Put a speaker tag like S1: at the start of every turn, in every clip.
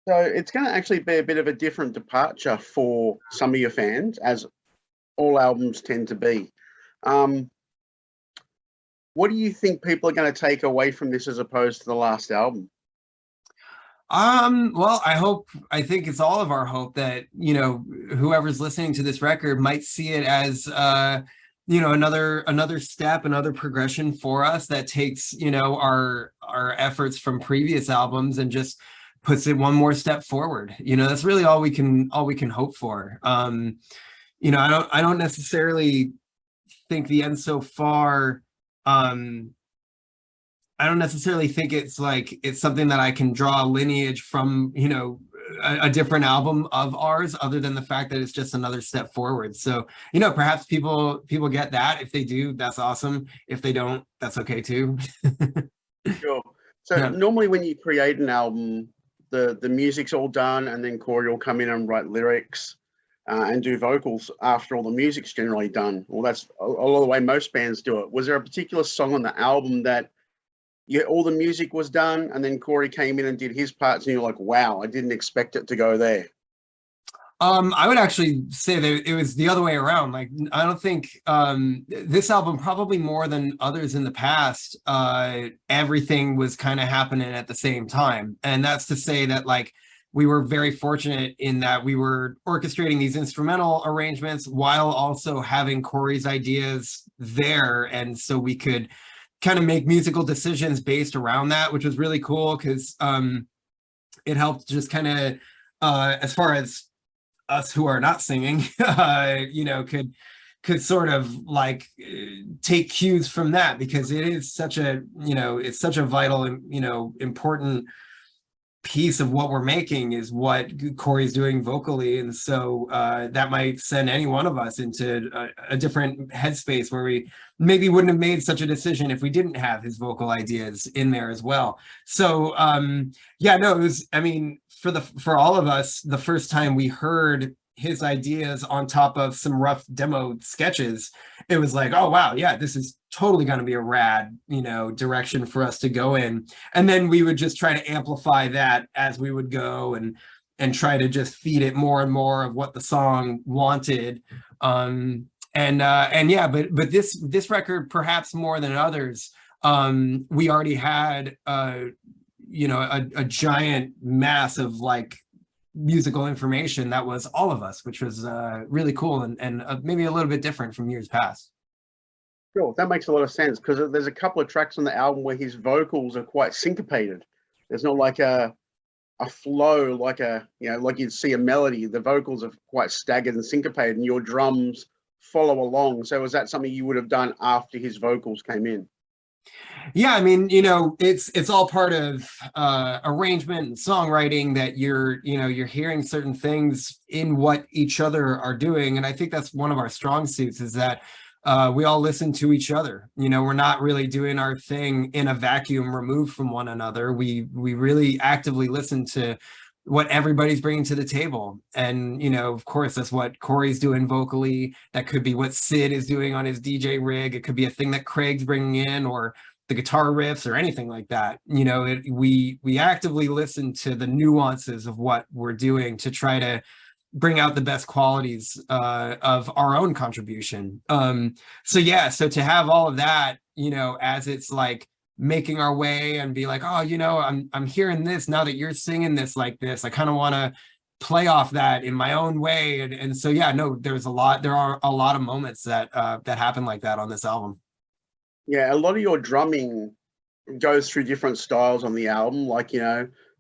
S1: So it's going to actually be a bit of a different departure for some of your fans, as all albums tend to be. Um, what do you think people are going to take away from this as opposed to the last album?
S2: Well, I think it's all of our hope that, whoever's listening to this record might see it as, another step, another progression for us that takes, our efforts from previous albums and just puts it one more step forward. That's really all we can hope for. I don't necessarily think the end so far, um, I don't necessarily think it's something that I can draw a lineage from, a different album of ours, other than the fact that it's just another step forward. So, perhaps people get that. If they do, that's awesome. If they don't, that's okay too.
S1: Sure. So
S2: Yeah.
S1: normally when you create an album, the music's all done, and then Corey will come in and write lyrics and do vocals after all the music's generally done. Well, that's a lot of the way most bands do it. Was there a particular song on the album that all the music was done, and then Corey came in and did his parts, and you're like, wow, I didn't expect it to go there?
S2: I would actually say that it was the other way around. Like, I don't think this album, probably more than others in the past, everything was kind of happening at the same time. And that's to say that, like, we were very fortunate in that we were orchestrating these instrumental arrangements while also having Corey's ideas there. And so we could kind of make musical decisions based around that, which was really cool because it helped just kind of, as far as us who are not singing, could sort of like take cues from that, because it is such a, it's such a vital and, important piece of what we're making is what Corey's doing vocally. And so that might send any one of us into a different headspace where we maybe wouldn't have made such a decision if we didn't have his vocal ideas in there as well. So yeah, no, it was, I mean, for all of us, the first time we heard his ideas on top of some rough demo sketches, it was like, oh wow, yeah, this is totally going to be a rad, direction for us to go in. And then we would just try to amplify that as we would go, and try to just feed it more and more of what the song wanted. And yeah, but this record, perhaps more than others, we already had a giant mass of like musical information that was all of us, which was really cool, and maybe a little bit different from years past.
S1: Sure, that makes a lot of sense, because there's a couple of tracks on the album where his vocals are quite syncopated. There's not like a flow, like like you'd see a melody. The vocals are quite staggered and syncopated, and your drums follow along. So was that something you would have done after his vocals came in?
S2: Yeah, I mean, it's all part of arrangement and songwriting, that you're hearing certain things in what each other are doing. And I think that's one of our strong suits, is that we all listen to each other. We're not really doing our thing in a vacuum removed from one another. We really actively listen to what everybody's bringing to the table. And, of course, that's what Corey's doing vocally. That could be what Sid is doing on his DJ rig. It could be a thing that Craig's bringing in, or the guitar riffs, or anything like that. We actively listen to the nuances of what we're doing to try to bring out the best qualities of our own contribution. So yeah, so to have all of that, as it's like making our way and be like, oh, I'm hearing this now that you're singing this like this. I kind of want to play off that in my own way. And so yeah, no, there are a lot of moments that happen like that on this album.
S1: Yeah, a lot of your drumming goes through different styles on the album. Like,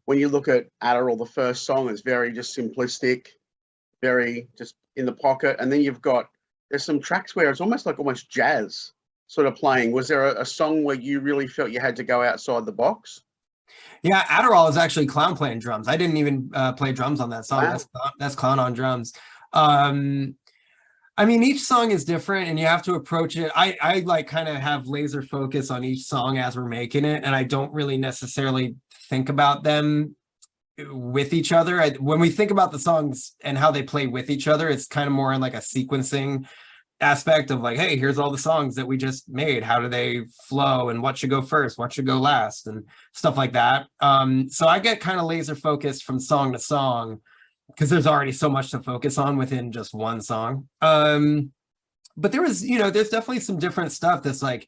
S1: when you look at Adderall, the first song is very just simplistic, very just in the pocket. And then there's some tracks where it's almost jazz sort of playing. Was there a song where you really felt you had to go outside the box?
S2: Yeah, Adderall is actually Clown playing drums. I didn't even play drums on that song.
S1: Wow.
S2: That's Clown on drums. I mean, each song is different, and you have to approach it. I like kind of have laser focus on each song as we're making it, and I don't really necessarily think about them with each other. When we think about the songs and how they play with each other, it's kind of more in like a sequencing aspect of like, hey, here's all the songs that we just made. How do they flow, and what should go first, what should go last, and stuff like that. So I get kind of laser focused from song to song because there's already so much to focus on within just one song. But there was, there's definitely some different stuff that's like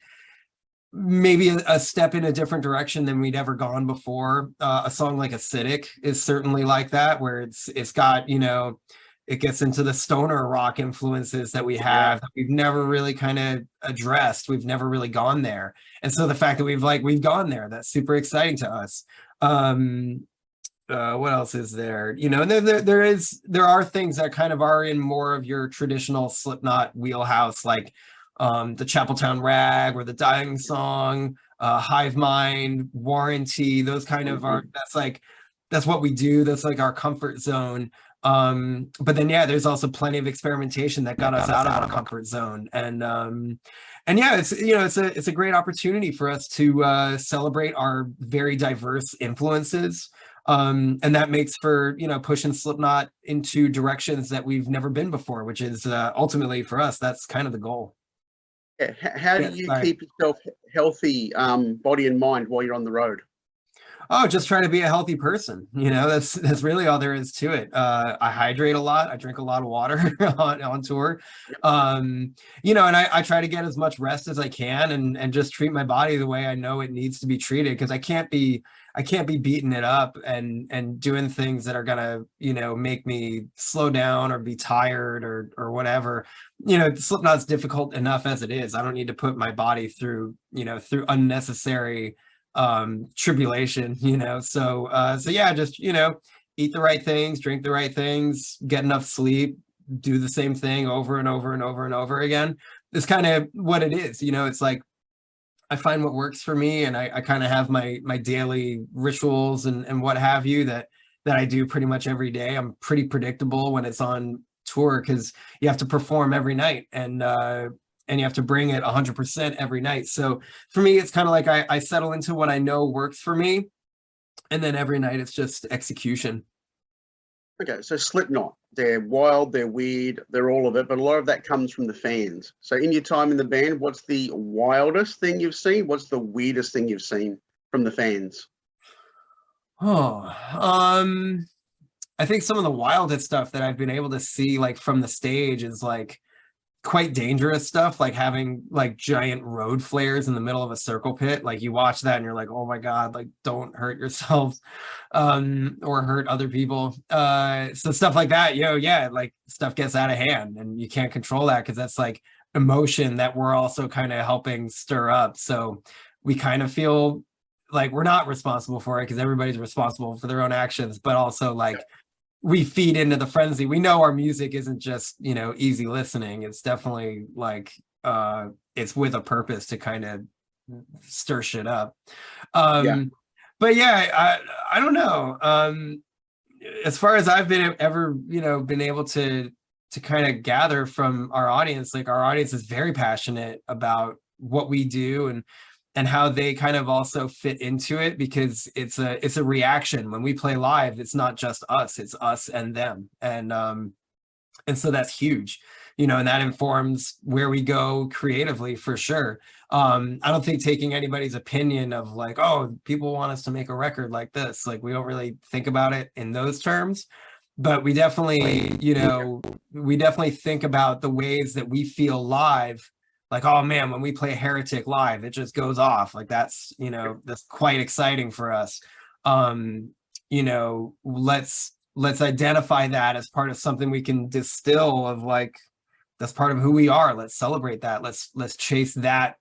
S2: maybe a step in a different direction than we'd ever gone before. A song like Acidic is certainly like that, where it's got, it gets into the stoner rock influences that we have that we've never really kind of addressed. We've never really gone there. And so the fact that we've gone there, that's super exciting to us. What else is there? And then there are things that kind of are in more of your traditional Slipknot wheelhouse, like the Chapeltown Rag or the Dying Song, Hive Mind, Warranty. Those kind of are, that's what we do. That's like our comfort zone. But then there's also plenty of experimentation that got us out of our comfort zone. And it's a great opportunity for us to celebrate our very diverse influences. And that makes for, pushing Slipknot into directions that we've never been before, which is ultimately for us, that's kind of the goal.
S1: Yeah. How do you keep yourself healthy, body and mind, while you're on the road?
S2: Oh, just try to be a healthy person. That's really all there is to it. I hydrate a lot. I drink a lot of water on tour. And I try to get as much rest as I can and just treat my body the way I know it needs to be treated, because I can't be beating it up and doing things that are gonna, make me slow down or be tired or whatever. Slipknot's difficult enough as it is. I don't need to put my body through unnecessary tribulation, so just eat the right things, drink the right things, get enough sleep, do the same thing over and over and over and over again. It's kind of what it is. It's like I find what works for me, and I kind of have my daily rituals and what have you that I do pretty much every day. I'm pretty predictable when it's on tour, because you have to perform every night, and you have to bring it 100% every night. So for me, it's kind of like I settle into what I know works for me, and then every night it's just execution.
S1: Okay, so Slipknot, they're wild, they're weird, they're all of it, but a lot of that comes from the fans. So in your time in the band, what's the wildest thing you've seen? What's the weirdest thing you've seen from the fans?
S2: I think some of the wildest stuff that I've been able to see, like from the stage, is like quite dangerous stuff, like having like giant road flares in the middle of a circle pit. Like you watch that and you're like, oh my God, like don't hurt yourselves or hurt other people. So stuff like that, like stuff gets out of hand and you can't control that, because that's like emotion that we're also kind of helping stir up. So we kind of feel like we're not responsible for it, because everybody's responsible for their own actions, but also like we feed into the frenzy. We know our music isn't just, easy listening. It's definitely like, it's with a purpose to kind of stir shit up. But I don't know. As far as I've been able to kind of gather from our audience, like our audience is very passionate about what we do and how they kind of also fit into it, because it's a reaction. When we play live, it's not just us, it's us and them. And so that's huge, and that informs where we go creatively for sure. I don't think taking anybody's opinion of like, oh, people want us to make a record like this, like we don't really think about it in those terms, but we definitely, think about the ways that we feel live. Like, oh man, when we play Heretic live, it just goes off. Like that's quite exciting for us. Let's identify that as part of something we can distill of like, that's part of who we are. Let's celebrate that. Let's chase that,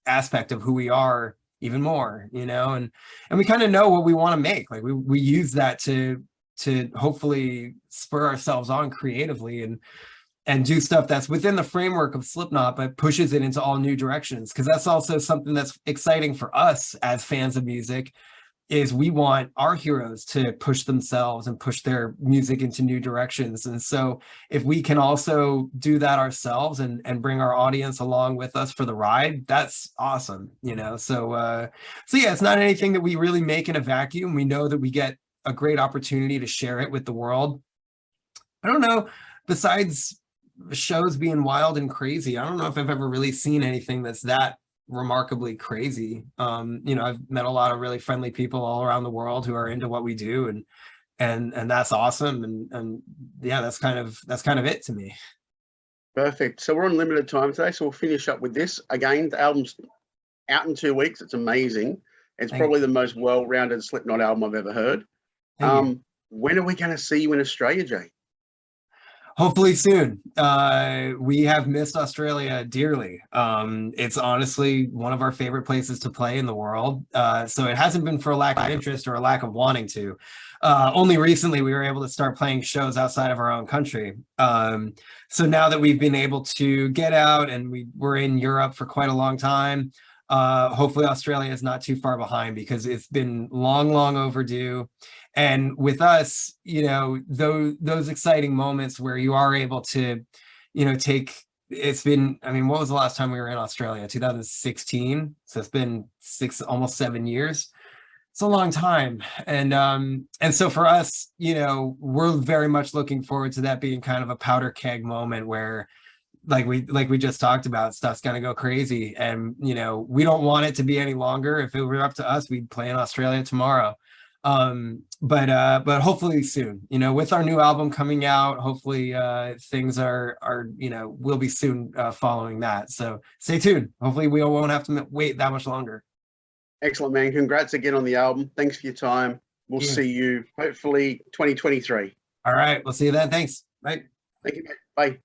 S2: aspect of who we are even more, and we kind of know what we want to make. Like we use that to hopefully spur ourselves on creatively and do stuff that's within the framework of Slipknot, but pushes it into all new directions. Because that's also something that's exciting for us as fans of music, is we want our heroes to push themselves and push their music into new directions. And so if we can also do that ourselves and bring our audience along with us for the ride, that's awesome, So it's not anything that we really make in a vacuum. We know that we get a great opportunity to share it with the world. I don't know, besides shows being wild and crazy. I don't know if I've ever really seen anything that's that remarkably crazy. You know, I've met a lot of really friendly people all around the world who are into what we do, and that's awesome. And yeah, that's kind of it to me.
S1: Perfect. So we're on limited time today, so we'll finish up with this. Again, the album's out in 2 weeks. It's amazing. It's
S2: Thank
S1: probably
S2: you.
S1: the most well-rounded Slipknot album I've ever heard.
S2: Thank you.
S1: When are we going to see you in Australia, Jay?
S2: Hopefully soon. We have missed Australia dearly. It's honestly one of our favorite places to play in the world. So it hasn't been for a lack of interest or a lack of wanting to. Only recently we were able to start playing shows outside of our own country. So now that we've been able to get out and we were in Europe for quite a long time, hopefully Australia is not too far behind, because it's been long overdue. And with us, you know, those exciting moments where you are able to, you know, it's been, I mean, what was the last time we were in Australia? 2016. So it's been almost 7 years. It's a long time. And so for us, you know, we're very much looking forward to that being kind of a powder keg moment where, like we just talked about, stuff's gonna go crazy. And, you know, we don't want it to be any longer. If it were up to us, we'd play in Australia tomorrow. But hopefully soon, you know, with our new album coming out, hopefully things are, you know, will be soon following that. So stay tuned. Hopefully we won't have to wait that much longer.
S1: Excellent, man. Congrats again on the album. Thanks for your time. We'll see you hopefully 2023.
S2: All right, we'll see you then. Thanks. Bye.
S1: Thank you, mate. Bye.